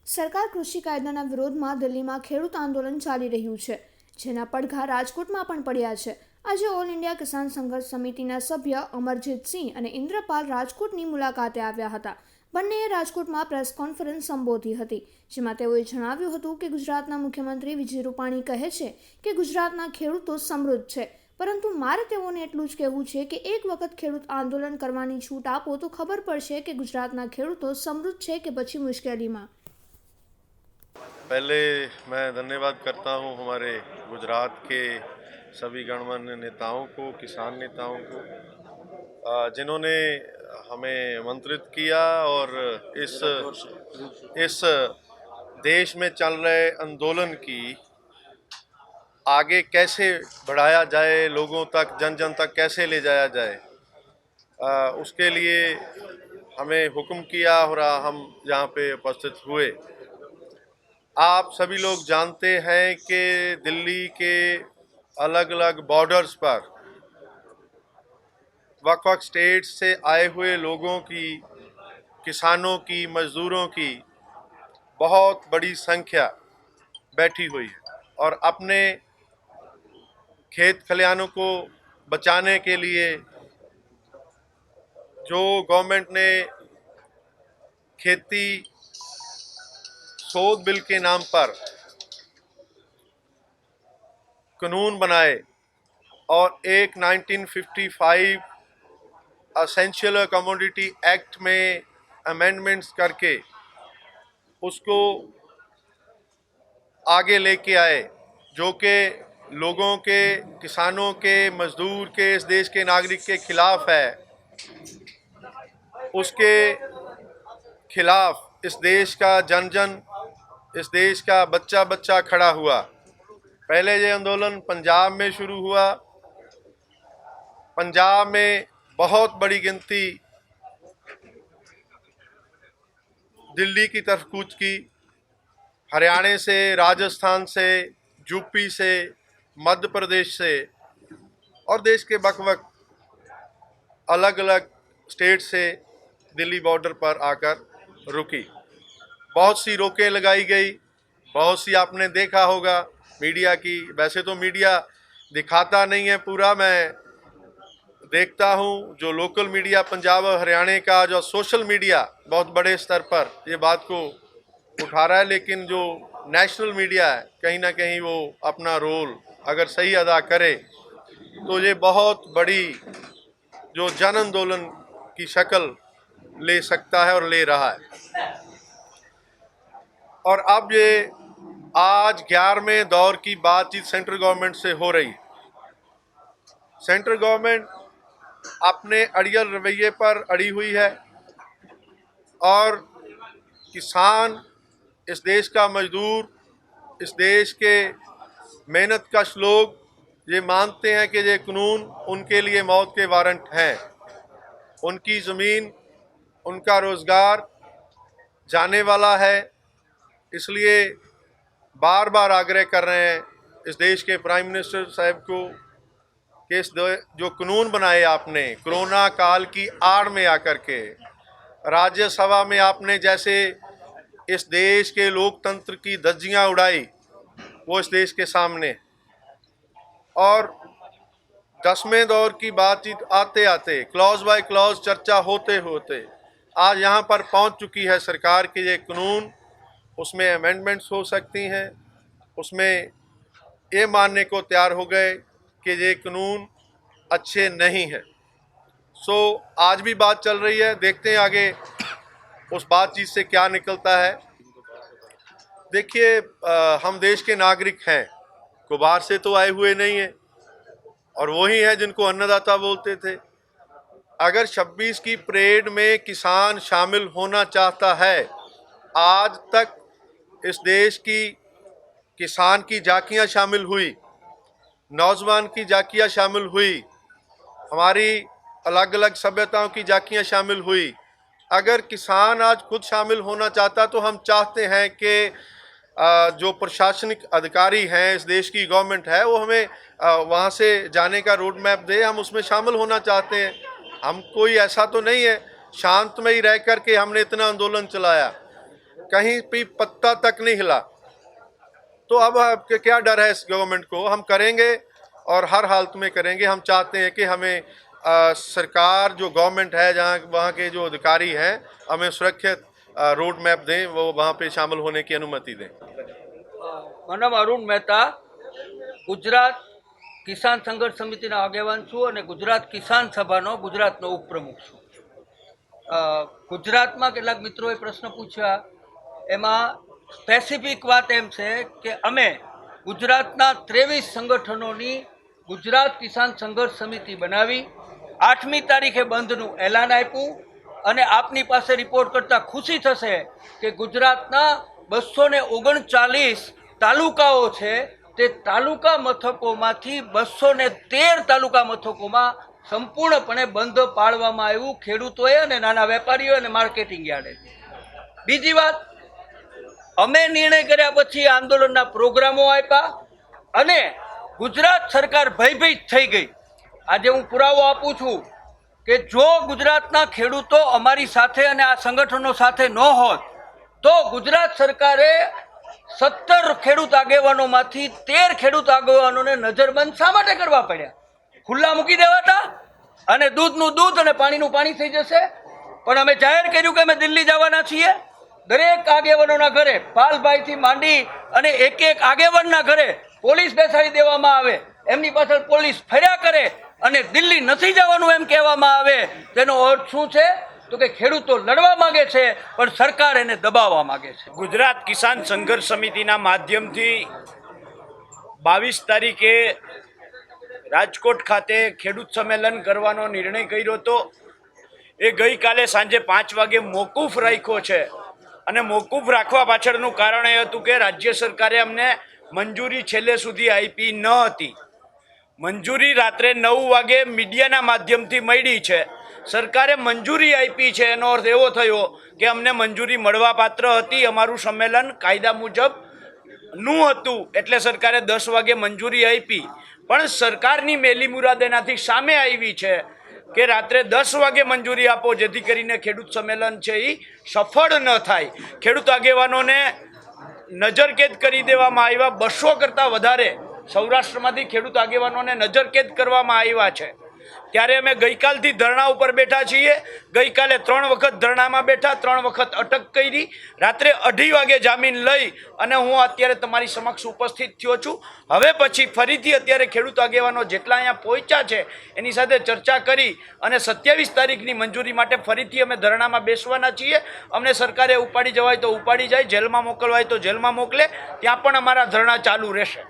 સરકાર કૃષિ કાયદાના વિરોધમાં દિલ્હીમાં ખેડૂત આંદોલન ચાલી રહ્યું છે, જેના પડઘા રાજકોટમાં પણ પડ્યા છે. આજે ઓલ ઇન્ડિયા કિસાન સંઘર્ષ સમિતિના સભ્ય અમરજીત સિંહ અને ઇન્દ્રપાલ રાજકોટની મુલાકાતે આવ્યા હતા. બંનેએ રાજકોટમાં પ્રેસ કોન્ફરન્સ સંબોધી હતી, જેમાં તેઓએ જણાવ્યું હતું કે ગુજરાતના મુખ્યમંત્રી વિજય રૂપાણી કહે છે કે ગુજરાતના ખેડૂતો સમૃદ્ધ છે, પરંતુ મારે તેઓને એટલું જ કહેવું છે કે એક વખત ખેડૂત આંદોલન કરવાની છૂટ આપો તો ખબર પડશે કે ગુજરાતના ખેડૂતો સમૃદ્ધ છે કે પછી મુશ્કેલીમાં. पहले मैं धन्यवाद करता हूं हमारे गुजरात के सभी गणमान्य नेताओं को, किसान नेताओं को, जिन्होंने हमें आमंत्रित किया और इस देश में चल रहे आंदोलन की आगे कैसे बढ़ाया जाए, लोगों तक, जन जन तक कैसे ले जाया जाए, उसके लिए हमें हुक्म किया और हम यहाँ पे उपस्थित हुए. आप सभी लोग जानते हैं कि दिल्ली के अलग अलग बॉर्डर्स पर वक्-वक् स्टेट्स से आए हुए लोगों की, किसानों की, मजदूरों की बहुत बड़ी संख्या बैठी हुई है और अपने खेत खलिहानों को बचाने के लिए जो गवर्नमेंट ने खेती शोध बिल के नाम पर कानून बनाए और एक 1955 एसेंशियल कमोडिटी एक्ट में अमेंडमेंट्स करके उसको आगे लेके आए, जो कि लोगों के, किसानों के, मजदूर के, इस देश के नागरिक के खिलाफ है. उसके खिलाफ इस देश का जन जन, इस देश का बच्चा बच्चा खड़ा हुआ. पहले ये आंदोलन पंजाब में शुरू हुआ. पंजाब में बहुत बड़ी गिनती दिल्ली की तरफ कूच की. हरियाणा से, राजस्थान से, यूपी से, मध्य प्रदेश से और देश के बक-बक अलग अलग स्टेट से दिल्ली बॉर्डर पर आकर रुकी. बहुत सी रोकें लगाई गई, बहुत सी आपने देखा होगा मीडिया की. वैसे तो मीडिया दिखाता नहीं है पूरा, मैं देखता हूँ जो लोकल मीडिया पंजाब और हरियाणा का, जो सोशल मीडिया बहुत बड़े स्तर पर ये बात को उठा रहा है, लेकिन जो नेशनल मीडिया है कहीं ना कहीं वो अपना रोल अगर सही अदा करे तो ये बहुत बड़ी जो जन आंदोलन की शक्ल ले सकता है और ले रहा है. और अब ये आज 11वें दौर की बातचीत सेंट्रल गवर्नमेंट से हो रही. सेंट्रल गवर्नमेंट अपने अड़ियल रवैये पर अड़ी हुई है और किसान, इस देश का मजदूर, इस देश के मेहनतकश लोग ये मानते हैं कि ये कानून उनके लिए मौत के वारंट हैं. उनकी ज़मीन, उनका रोज़गार जाने वाला है. इसलिए बार बार आग्रह कर रहे हैं इस देश के प्राइम मिनिस्टर साहब को कि इस जो कानून बनाए आपने कोरोना काल की आड़ में आकर के, राज्यसभा में आपने जैसे इस देश के लोकतंत्र की धज्जियां उड़ाई वो इस देश के सामने, और 10वें दौर की बातचीत आते आते क्लॉज बाय क्लॉज चर्चा होते होते आज यहाँ पर पहुँच चुकी है सरकार के ये कानून. उसमें अमेंडमेंट्स हो सकती हैं, उसमें ये मानने को तैयार हो गए कि ये कानून अच्छे नहीं हैं. आज भी बात चल रही है, देखते हैं आगे उस बातचीत से क्या निकलता है. देखिए, हम देश के नागरिक हैं, को बाहर से तो आए हुए नहीं हैं, और वही हैं जिनको अन्नदाता बोलते थे. अगर 26 की परेड में किसान शामिल होना चाहता है, आज तक इस देश की किसान की झांकियाँ शामिल हुई, नौजवान की झांकियाँ शामिल हुई, हमारी अलग अलग सभ्यताओं की झांकियाँ शामिल हुई. अगर किसान आज खुद शामिल होना चाहता तो हम चाहते हैं कि जो प्रशासनिक अधिकारी हैं, इस देश की गवर्नमेंट है, वो हमें वहाँ से जाने का रोड मैप दे. हम उसमें शामिल होना चाहते हैं. हम कोई ऐसा तो नहीं है शांत में ही रह कर के हमने इतना आंदोलन चलाया. कहीं भी पत्ता तक नहीं हिला। तो अब क्या डर है इस गवर्नमेंट को? हम करेंगे और हर हालत में करेंगे। हम चाहते हैं कि हमें सरकार जो गवर्नमेंट है जहाँ वहाँ के जो अधिकारी हैं हमें सुरक्षित रोड मैप दें, वो वहाँ पे शामिल होने की अनुमति दें। મારું નામ અરુણ મહેતા, ગુજરાત કિસાન સંઘર્ષ સમિતિના આગેવાન છું અને ગુજરાત કિસાન સભાનો ગુજરાતનો ઉપપ્રમુખ છું. ગુજરાતમાં કેટલાક મિત્રોએ પ્રશ્ન પૂછ્યા, એમાં સ્પેસિફિક વાત એમ છે કે અમે ગુજરાતના 23 સંગઠનોની ગુજરાત કિસાન સંઘર્ષ સમિતિ બનાવી 8મી તારીખે બંધનું એલાન આપ્યું અને આપની પાસે રિપોર્ટ કરતાં ખુશી થશે કે ગુજરાતના 239 તાલુકાઓ છે તે તાલુકા મથકોમાંથી 213 તાલુકા મથકોમાં સંપૂર્ણપણે બંધ પાડવામાં આવ્યું ખેડૂતોએ અને નાના વેપારીઓ અને માર્કેટિંગ યાર્ડે. બીજી વાત, અમે નિર્ણય કર્યા પછી આંદોલનના પ્રોગ્રામો આપ્યા અને ગુજરાત સરકાર ભયભીત થઈ ગઈ. આજે હું પુરાવો આપું છું કે જો ગુજરાતના ખેડૂતો અમારી સાથે અને આ સંગઠનો સાથે ન હોત તો ગુજરાત સરકારે 17 ખેડૂત આગેવાનોમાંથી 13 ખેડૂત આગેવાનોને નજરબંધ શા માટે કરવા પડ્યા? ખુલ્લા મૂકી દેવાતા અને દૂધનું દૂધ અને પાણીનું પાણી થઈ જશે. પણ અમે જાહેર કર્યું કે અમે દિલ્હી જવાના છીએ. દરેક આગેવાનોના ઘરે પાલભાઈથી માંડી અને એક એક આગેવાનના ઘરે પોલીસ બેસાડી દેવામાં આવે, એમની પાછળ પોલીસ ફર્યા કરે અને દિલ્હી નથી જવાનું એમ કહેવામાં આવે. તેનો અર્થ શું છે? તો કે ખેડૂતો લડવા માંગે છે પણ સરકાર એને દબાવવા માંગે છે. ગુજરાત કિસાન સંઘર્ષ સમિતિના માધ્યમથી 22 તારીખે રાજકોટ ખાતે ખેડૂત સંમેલન કરવાનો નિર્ણય કર્યો હતો. એ ગઈકાલે સાંજે 5 વાગે મોકૂફ રાખ્યો છે અને મોકૂફ રાખવા પાછળનું કારણ એ હતું કે રાજ્ય સરકારે અમને મંજૂરી છેલ્લે સુધી આપી ન હતી. મંજૂરી રાત્રે 9 વાગે મીડિયાના માધ્યમથી મળી છે. સરકારે મંજૂરી આપી છે એનો અર્થ એવો થયો કે અમને મંજૂરી મળવા પાત્ર હતી. અમારું સંમેલન કાયદા મુજબનું હતું એટલે સરકારે 10 વાગે મંજૂરી આપી. પણ સરકારની મેલી મુરાદ એનાથી સામે આવી છે કે રાત્રે 10 વાગે મંજૂરી આપો જેથી કરીને ખેડૂત સંમેલન છે એ સફળ ન થાય. ખેડૂત આગેવાનોને નજરકેદ કરી દેવામાં આવ્યા. 200 કરતાં વધારે સૌરાષ્ટ્રમાંથી ખેડૂત આગેવાનોને નજરકેદ કરવામાં આવ્યા છે. ત્યારે અમે ગઈકાલથી ધરણા ઉપર બેઠા છીએ. ગઈકાલે 3 વખત ધરણામાં બેઠા, 3 વખત અટક કરી. રાત્રે 2:30 વાગે જામીન લઈ અને હું અત્યારે તમારી સમક્ષ ઉપસ્થિત થયો છું. હવે પછી ફરીથી અત્યારે ખેડૂત આગેવાનો જેટલા અહીંયા પહોંચ્યા છે એની સાથે ચર્ચા કરી અને 27 તારીખની મંજૂરી માટે ફરીથી અમે ધરણામાં બેસવાના છીએ. અમને સરકારે ઉપાડી જવાય તો ઉપાડી જાય, જેલમાં મોકલવાય તો જેલમાં મોકલે, ત્યાં પણ અમારા ધરણા ચાલુ રહેશે.